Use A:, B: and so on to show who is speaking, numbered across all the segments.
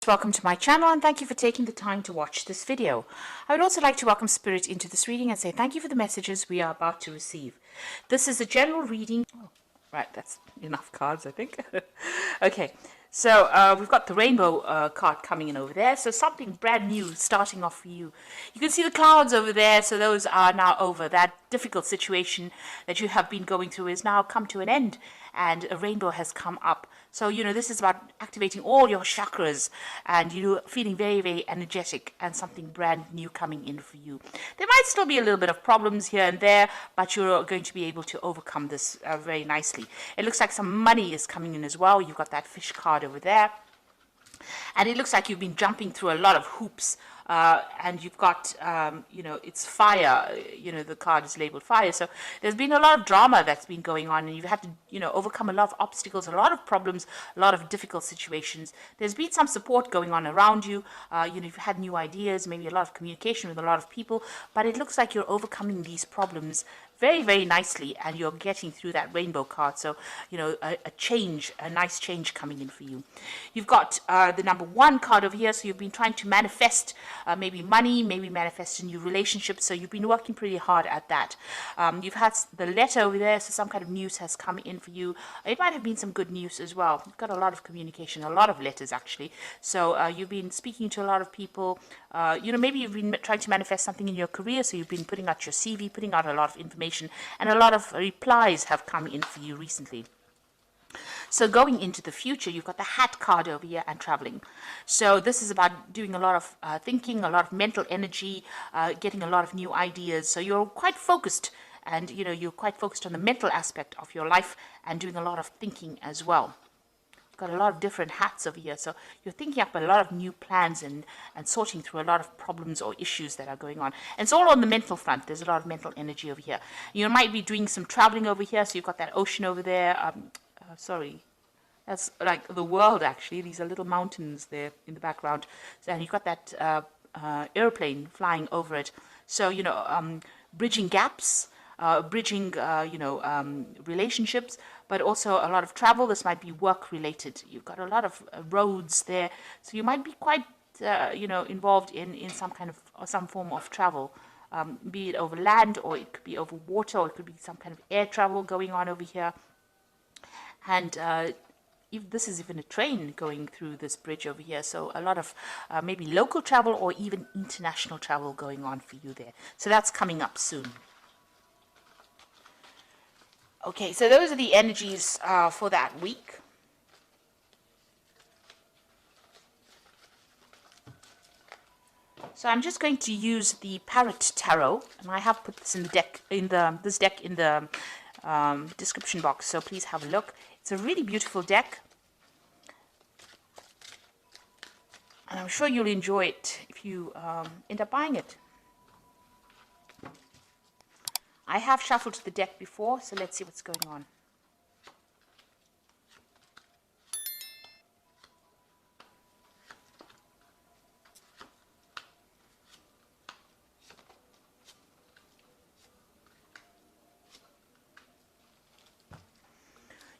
A: Welcome to my channel and thank you for taking the time to watch this video. I would also like to welcome Spirit into this reading and say thank you for the messages we are about to receive. This is a general reading. Oh, right, that's enough cards, I think. Okay, so we've got the rainbow card coming in over there. So something brand new starting off for you. You can see the clouds over there, so those are now over. That difficult situation that you have been going through is now come to an end and a rainbow has come up. So, this is about activating all your chakras and feeling very, very energetic and something brand new coming in for you. There might still be a little bit of problems here and there, but you're going to be able to overcome this very nicely. It looks like some money is coming in as well. You've got that fish card over there. And it looks like you've been jumping through a lot of hoops. And you've got, it's fire, the card is labeled fire. So there's been a lot of drama that's been going on and you've had to, overcome a lot of obstacles, a lot of problems, a lot of difficult situations. There's been some support going on around you. You've had new ideas, maybe a lot of communication with a lot of people, but it looks like you're overcoming these problems very, very nicely and you're getting through that rainbow card. So, a nice change coming in for you. You've got the number 1 card over here. So you've been trying to manifest maybe money, maybe manifest a new relationship. So you've been working pretty hard at that. You've had the letter over there. So some kind of news has come in for you. It might have been some good news as well. You've got a lot of communication, a lot of letters actually. So you've been speaking to a lot of people. Maybe you've been trying to manifest something in your career. So you've been putting out your CV, putting out a lot of information. And a lot of replies have come in for you recently. So going into the future, you've got the hat card over here and traveling. So this is about doing a lot of thinking, a lot of mental energy, getting a lot of new ideas. So you're quite focused and, you're quite focused on the mental aspect of your life and doing a lot of thinking as well. Got a lot of different hats over here, so you're thinking up a lot of new plans and sorting through a lot of problems or issues that are going on. And it's all on the mental front. There's a lot of mental energy over here. You might be doing some traveling over here, so you've got that ocean over there. Sorry, that's like the world actually. These are little mountains there in the background, and you've got that airplane flying over it. So bridging gaps. Bridging, relationships, but also a lot of travel. This might be work related. You've got a lot of roads there, so you might be quite, involved in some form of travel, be it over land or it could be over water or it could be some kind of air travel going on over here. And if this is even a train going through this bridge over here, so a lot of maybe local travel or even international travel going on for you there. So that's coming up soon. Okay, so those are the energies for that week. So I'm just going to use the Parrot Tarot, and I have put this in the deck in the description box. So please have a look. It's a really beautiful deck, and I'm sure you'll enjoy it if you end up buying it. I have shuffled the deck before, so let's see what's going on.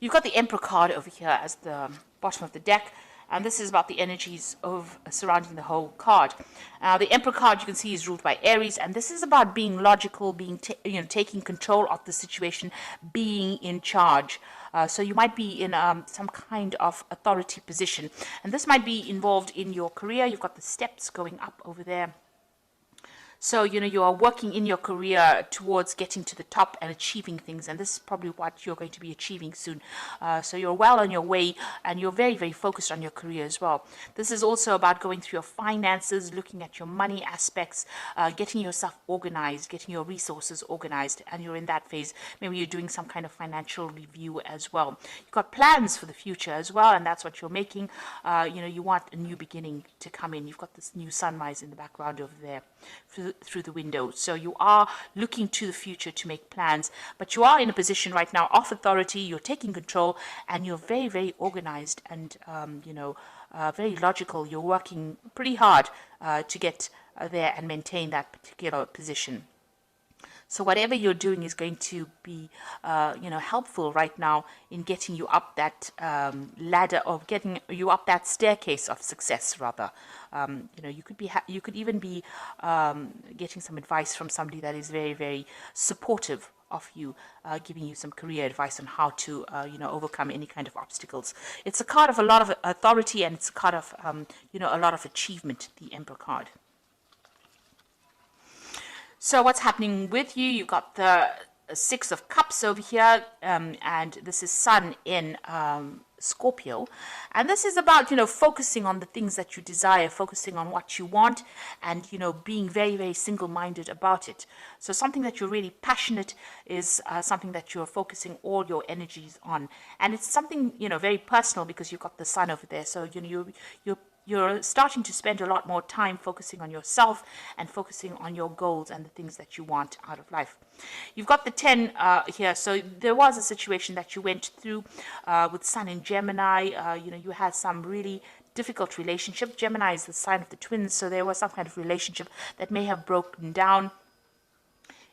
A: You've got the Emperor card over here as the bottom of the deck. And this is about the energies of surrounding the whole card. The Emperor card, you can see, is ruled by Aries, and this is about being logical, being taking control of the situation, being in charge. So you might be in some kind of authority position, and this might be involved in your career. You've got the steps going up over there. So, you are working in your career towards getting to the top and achieving things. And this is probably what you're going to be achieving soon. So you're well on your way and you're very, very focused on your career as well. This is also about going through your finances, looking at your money aspects, getting yourself organized, getting your resources organized. And you're in that phase. Maybe you're doing some kind of financial review as well. You've got plans for the future as well. And that's what you're making. You want a new beginning to come in. You've got this new sunrise in the background over there through the window. So you are looking to the future to make plans, but you are in a position right now of authority. You're taking control and you're very, very organized and, very logical. You're working pretty hard to get there and maintain that particular position. So whatever you're doing is going to be, helpful right now in getting you up that ladder, or getting you up that staircase of success, rather. You could be, you could even be getting some advice from somebody that is very, very supportive of you, giving you some career advice on how to, overcome any kind of obstacles. It's a card of a lot of authority, and it's a card of, a lot of achievement, the Emperor card. So what's happening with you? You've got the Six of Cups over here, and this is Sun in Scorpio. And this is about, focusing on the things that you desire, focusing on what you want, and, being very, very single-minded about it. So something that you're really passionate is something that you're focusing all your energies on. And it's something, very personal, because you've got the Sun over there. So, you're starting to spend a lot more time focusing on yourself and focusing on your goals and the things that you want out of life. You've got the 10 here. So there was a situation that you went through with Sun in Gemini. You had some really difficult relationship. Gemini is the sign of the twins, so there was some kind of relationship that may have broken down.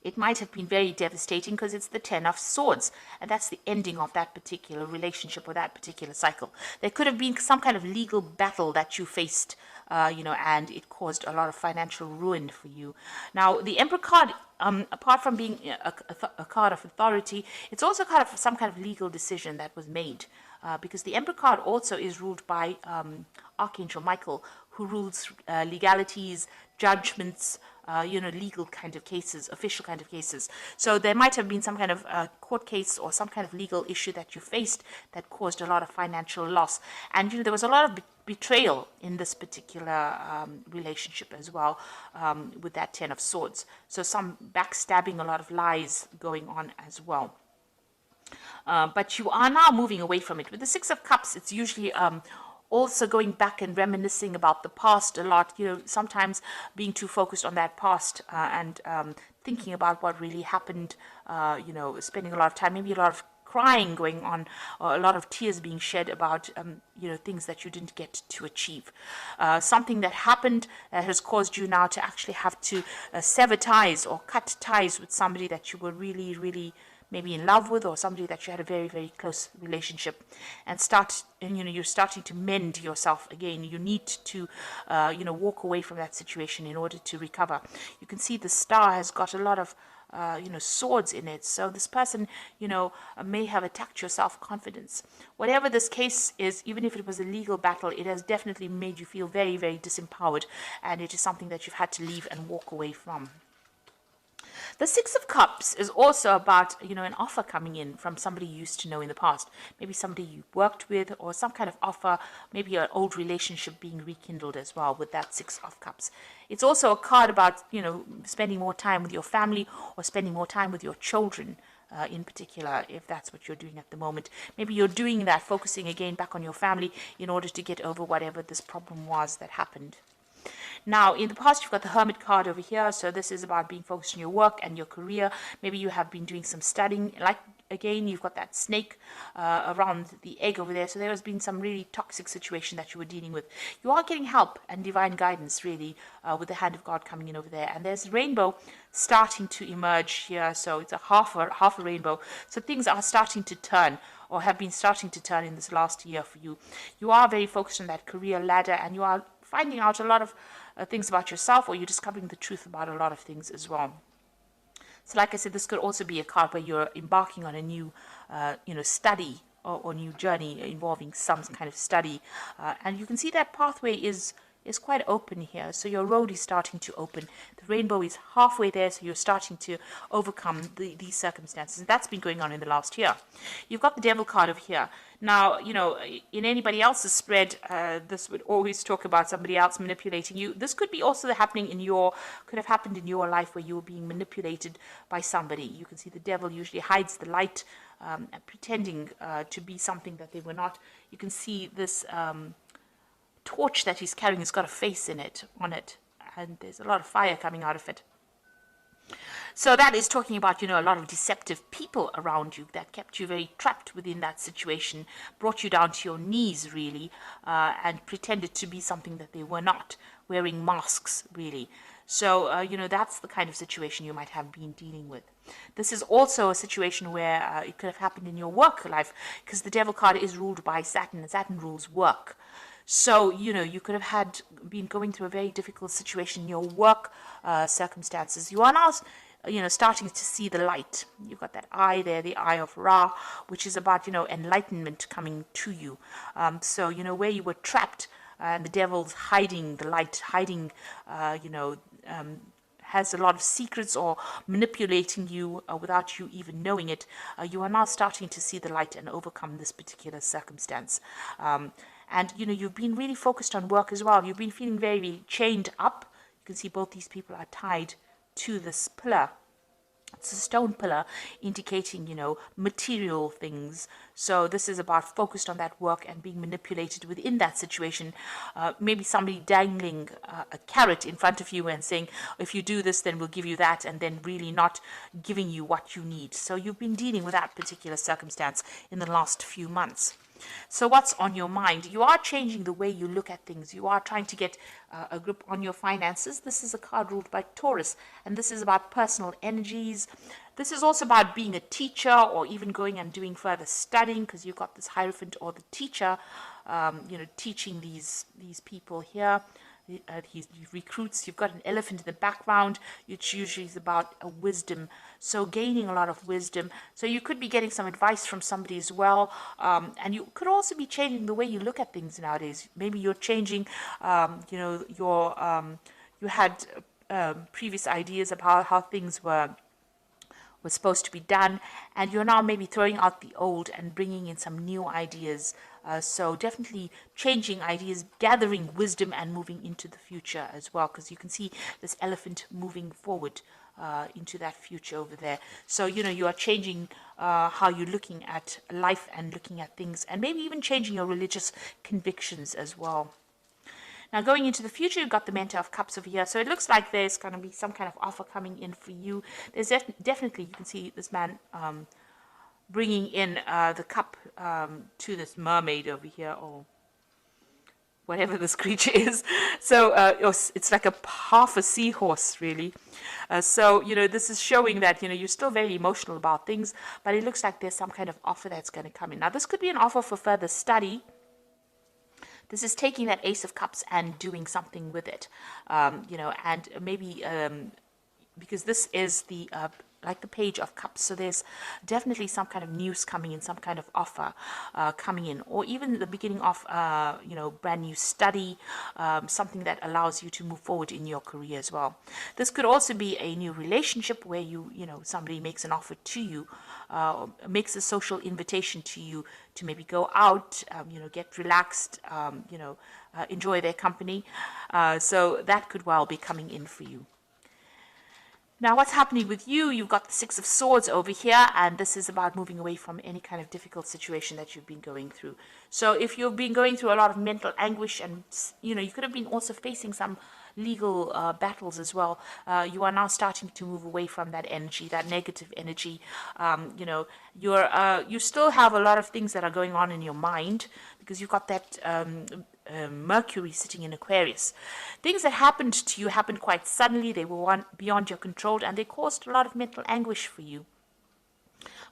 A: It might have been very devastating because it's the 10 of Swords, and that's the ending of that particular relationship or that particular cycle. There could have been some kind of legal battle that you faced, and it caused a lot of financial ruin for you. Now, the Emperor card, apart from being a card of authority, it's also kind of some kind of legal decision that was made. Because the Emperor card also is ruled by Archangel Michael, who rules legalities, judgments, legal kind of cases, official kind of cases. So there might have been some kind of court case or some kind of legal issue that you faced that caused a lot of financial loss. And, there was a lot of betrayal in this particular relationship as well, with that 10 of Swords. So some backstabbing, a lot of lies going on as well. But you are now moving away from it. With the Six of Cups, it's usually also going back and reminiscing about the past a lot, sometimes being too focused on that past and thinking about what really happened, spending a lot of time, maybe a lot of crying going on, or a lot of tears being shed about, things that you didn't get to achieve. Something that happened that has caused you now to actually have to sever ties or cut ties with somebody that you were really, really maybe in love with, or somebody that you had a very, very close relationship, and you're starting to mend yourself again. You need to, walk away from that situation in order to recover. You can see the star has got a lot of, swords in it. So this person, may have attacked your self-confidence. Whatever this case is, even if it was a legal battle, it has definitely made you feel very, very disempowered, and it is something that you've had to leave and walk away from. The Six of Cups is also about, an offer coming in from somebody you used to know in the past. Maybe somebody you worked with, or some kind of offer, maybe an old relationship being rekindled as well with that Six of Cups. It's also a card about, spending more time with your family, or spending more time with your children. In particular, if that's what you're doing at the moment. Maybe you're doing that, focusing again back on your family in order to get over whatever this problem was that happened. Now, in the past, you've got the Hermit card over here. So this is about being focused on your work and your career. Maybe you have been doing some studying. Again, you've got that snake around the egg over there. So there has been some really toxic situation that you were dealing with. You are getting help and divine guidance, really, with the hand of God coming in over there. And there's a rainbow starting to emerge here. So it's a half a rainbow. So things are starting to turn, or have been starting to turn in this last year for you. You are very focused on that career ladder, and you are finding out a lot of things about yourself, or you're discovering the truth about a lot of things as well. So like I said, this could also be a card where you're embarking on a new, study or new journey involving some kind of study. And you can see that pathway is quite open here. So your road is starting to open. The rainbow is halfway there, so you're starting to overcome these circumstances. And that's been going on in the last year. You've got the Devil card over here. Now, in anybody else's spread, this would always talk about somebody else manipulating you. This could be also could have happened in your life where you were being manipulated by somebody. You can see the devil usually hides the light, pretending to be something that they were not. You can see this torch that he's carrying has got a face on it, and there's a lot of fire coming out of it. So that is talking about, a lot of deceptive people around you that kept you very trapped within that situation, brought you down to your knees, really, and pretended to be something that they were not, wearing masks, really. So, that's the kind of situation you might have been dealing with. This is also a situation where it could have happened in your work life, because the Devil card is ruled by Saturn, and Saturn rules work. So, you could have been going through a very difficult situation in your work circumstances. You are now, starting to see the light. You've got that eye there, the eye of Ra, which is about, enlightenment coming to you. So, where you were trapped, and the devil's hiding the light, hiding, has a lot of secrets or manipulating you without you even knowing it, you are now starting to see the light and overcome this particular circumstance. And you've been really focused on work as well. You've been feeling very chained up. You can see both these people are tied to this pillar. It's a stone pillar indicating, material things. So this is about focused on that work and being manipulated within that situation. Maybe somebody dangling a carrot in front of you and saying, if you do this, then we'll give you that, and then really not giving you what you need. So you've been dealing with that particular circumstance in the last few months. So what's on your mind? You are changing the way you look at things. You are trying to get a grip on your finances. This is a card ruled by Taurus, and this is about personal energies. This is also about being a teacher, or even going and doing further studying, because you've got this Hierophant or the teacher, teaching these people here. He recruits. You've got an elephant in the background, which usually is about a wisdom. So gaining a lot of wisdom. So you could be getting some advice from somebody as well. And you could also be changing the way you look at things nowadays. Maybe you're changing, you had previous ideas about how things were supposed to be done, and you're now maybe throwing out the old and bringing in some new ideas. So definitely changing ideas, gathering wisdom, and moving into the future as well, because you can see this elephant moving forward into that future over there. So, you are changing how you're looking at life and looking at things, and maybe even changing your religious convictions as well. Now, going into the future, you've got the Mentor of Cups over here. So it looks like there's going to be some kind of offer coming in for you. There's definitely, you can see this man bringing in the cup to this mermaid over here, or whatever this creature is. So it's like half a seahorse, really. So, this is showing that, you're still very emotional about things, but it looks like there's some kind of offer that's going to come in. Now, this could be an offer for further study. This is taking that Ace of Cups and doing something with it, and maybe because this is the like the Page of Cups, so there's definitely some kind of news coming in, some kind of offer coming in, or even the beginning of brand new study, something that allows you to move forward in your career as well. This could also be a new relationship where somebody makes an offer to you, makes a social invitation to you to maybe go out, get relaxed, enjoy their company. So that could well be coming in for you. Now, what's happening with you? You've got the Six of Swords over here, and this is about moving away from any kind of difficult situation that you've been going through. So if you've been going through a lot of mental anguish, and, you could have been also facing some legal battles as well, you are now starting to move away from that energy, that negative energy. You still have a lot of things that are going on in your mind, because you've got that Mercury sitting in Aquarius. Things that happened to you happened quite suddenly. They were beyond your control, and they caused a lot of mental anguish for you.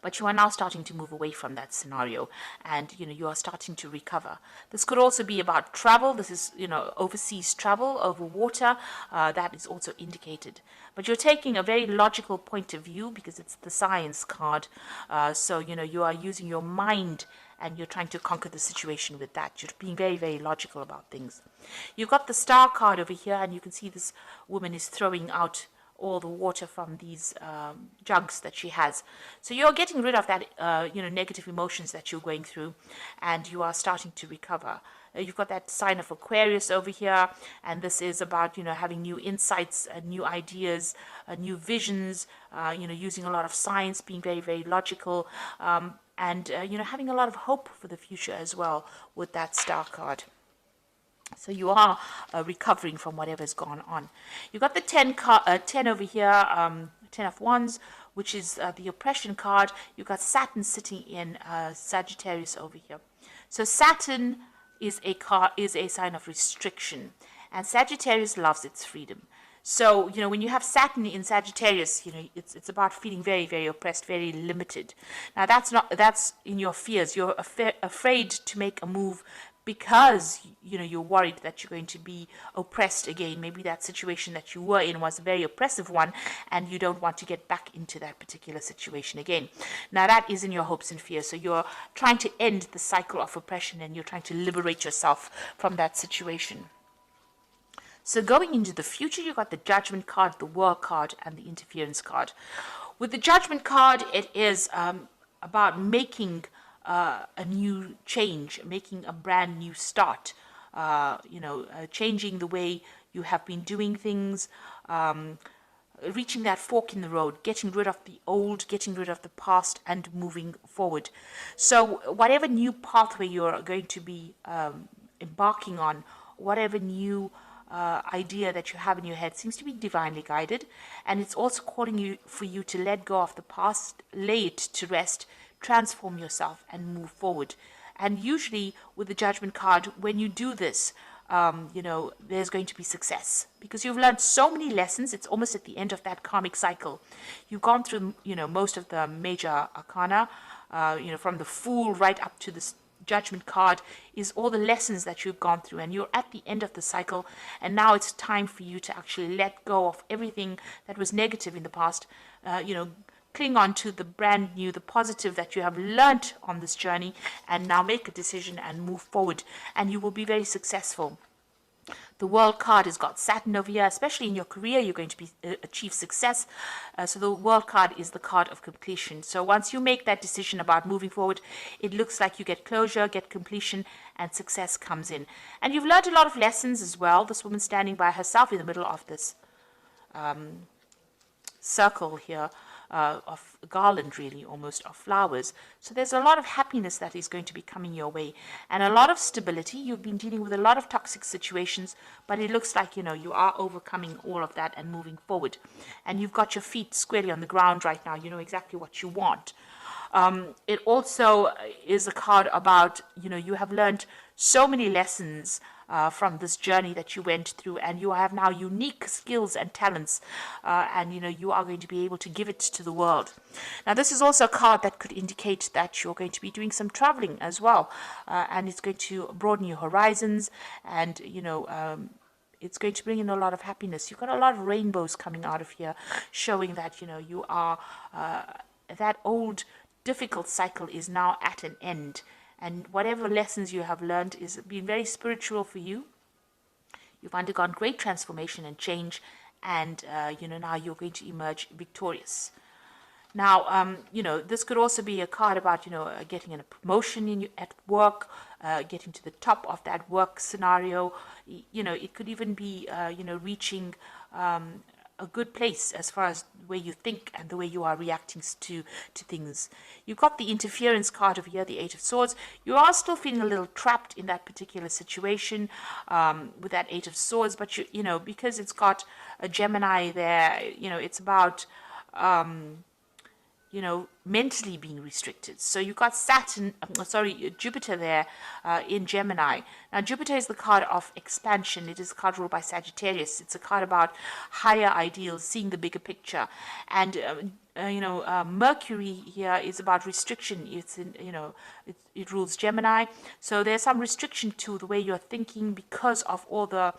A: But you are now starting to move away from that scenario, and you are starting to recover. This could also be about travel. This is overseas travel over water. That is also indicated. But you're taking a very logical point of view, because it's the Science card. So you are using your mind, and you're trying to conquer the situation with that. You're being very, very logical about things. You've got the Star card over here, and you can see this woman is throwing out all the water from these jugs that she has. So you're getting rid of that, negative emotions that you're going through, and you are starting to recover. You've got that sign of Aquarius over here, and this is about, having new insights, new ideas, new visions, using a lot of science, being very, very logical, and, having a lot of hope for the future as well with that Star card. So you are recovering from whatever's gone on. You've got the 10 over here, 10 of Wands, which is the oppression card. You've got Saturn sitting in Sagittarius over here. So Saturn is a sign of restriction, and Sagittarius loves its freedom. So, when you have Saturn in Sagittarius, it's about feeling very, very oppressed, very limited. Now, that's in your fears. You're afraid to make a move because, you're worried that you're going to be oppressed again. Maybe that situation that you were in was a very oppressive one, and you don't want to get back into that particular situation again. Now, that is in your hopes and fears. So you're trying to end the cycle of oppression, and you're trying to liberate yourself from that situation. So going into the future, you got the Judgment card, the World card, and the Interference card. With the Judgment card, it is about making a new change, making a brand new start, changing the way you have been doing things, reaching that fork in the road, getting rid of the old, getting rid of the past, and moving forward. So whatever new pathway you're going to be embarking on, whatever new idea that you have in your head seems to be divinely guided, and it's also calling for you to let go of the past, lay it to rest, transform yourself, and move forward. And usually with the Judgment card, when you do this, there's going to be success because you've learned so many lessons. It's almost at the end of that karmic cycle. You've gone through, most of the major arcana, from the Fool right up to the Judgment card is all the lessons that you've gone through, and you're at the end of the cycle, and now it's time for you to actually let go of everything that was negative in the past, cling on to the brand new, the positive that you have learnt on this journey, and now make a decision and move forward, and you will be very successful. The World card has got Saturn over here, especially in your career, you're going to achieve success. So the World card is the card of completion. So once you make that decision about moving forward, it looks like you get closure, get completion, and success comes in. And you've learned a lot of lessons as well. This woman standing by herself in the middle of this circle here. Of garland, really, almost, of flowers. So there's a lot of happiness that is going to be coming your way, and a lot of stability. You've been dealing with a lot of toxic situations, but it looks like, you are overcoming all of that and moving forward. And you've got your feet squarely on the ground right now. You know exactly what you want. It also is a card about, you have learned so many lessons from this journey that you went through, and you have now unique skills and talents, and you are going to be able to give it to the world. Now, this is also a card that could indicate that you're going to be doing some traveling as well, and it's going to broaden your horizons, and it's going to bring in a lot of happiness. You've got a lot of rainbows coming out of here, showing that you are that old difficult cycle is now at an end. And whatever lessons you have learned is been very spiritual for you. You've undergone great transformation and change, and now you're going to emerge victorious. Now, this could also be a card about getting a promotion at work, getting to the top of that work scenario. It could even be reaching a good place as far as the way you think and the way you are reacting to things. You've got the Interference card over here, the Eight of Swords. You are still feeling a little trapped in that particular situation with that Eight of Swords, but because it's got a Gemini there, it's about mentally being restricted. So you've got Jupiter there in Gemini. Now, Jupiter is the card of expansion. It is a card ruled by Sagittarius. It's a card about higher ideals, seeing the bigger picture. And, Mercury here is about restriction. It's it rules Gemini. So there's some restriction to the way you're thinking because of all the,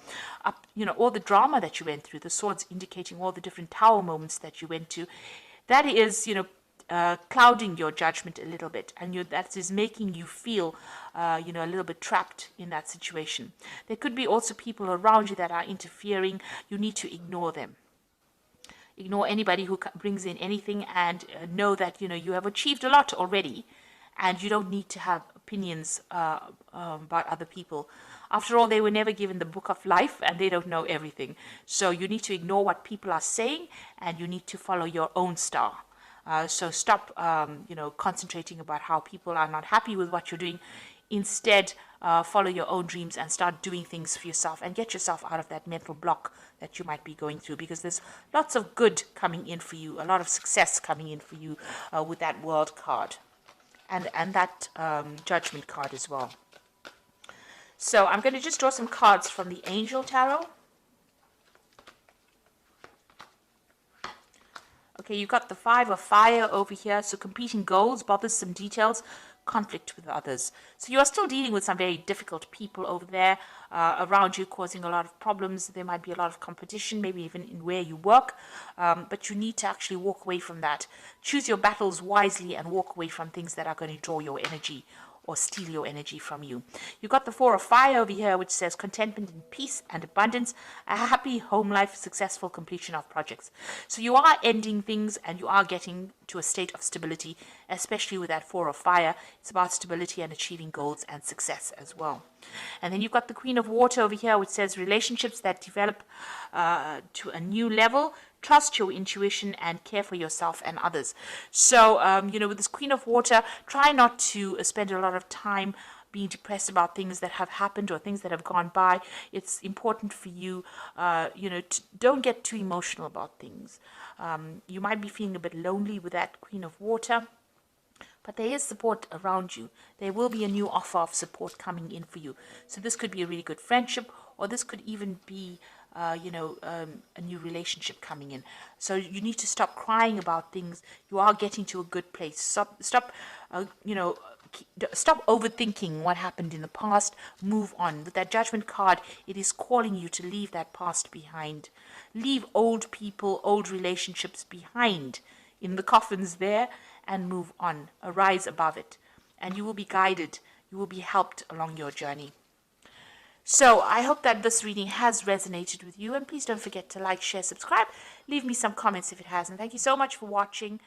A: all the drama that you went through. The swords indicating all the different tower moments that you went to. That is, clouding your judgment a little bit, and that is making you feel, a little bit trapped in that situation. There could be also people around you that are interfering. You need to ignore them. Ignore anybody who brings in anything, and know that, you have achieved a lot already, and you don't need to have opinions about other people. After all, they were never given the book of life, and they don't know everything. So you need to ignore what people are saying, and you need to follow your own star. So stop, concentrating about how people are not happy with what you're doing. Instead, follow your own dreams and start doing things for yourself and get yourself out of that mental block that you might be going through, because there's lots of good coming in for you, a lot of success coming in for you with that World card and that Judgment card as well. So I'm going to just draw some cards from the Angel Tarot. Okay, you got the 5 of fire over here. So competing goals, bothersome details, conflict with others. So you are still dealing with some very difficult people over there around you, causing a lot of problems. There might be a lot of competition, maybe even in where you work. But you need to actually walk away from that. Choose your battles wisely and walk away from things that are going to draw your energy or steal your energy from you. You've got the 4 of fire over here, which says contentment and peace and abundance, a happy home life, successful completion of projects. So you are ending things and you are getting to a state of stability, especially with that 4 of fire. It's about stability and achieving goals and success as well. And then you've got the Queen of Water over here, which says relationships that develop to a new level. Trust your intuition and care for yourself and others. So, with this Queen of Water, try not to spend a lot of time being depressed about things that have happened or things that have gone by. It's important for you, don't get too emotional about things. You might be feeling a bit lonely with that Queen of Water, but there is support around you. There will be a new offer of support coming in for you. So this could be a really good friendship, or this could even be a new relationship coming in. So you need to stop crying about things. You are getting to a good place. Stop overthinking what happened in the past. Move on. With that Judgment card, it is calling you to leave that past behind. Leave old people, old relationships behind in the coffins there and move on. Arise above it. And you will be guided. You will be helped along your journey. So I hope that this reading has resonated with you, and please don't forget to like, share, subscribe, leave me some comments if it has, and thank you so much for watching.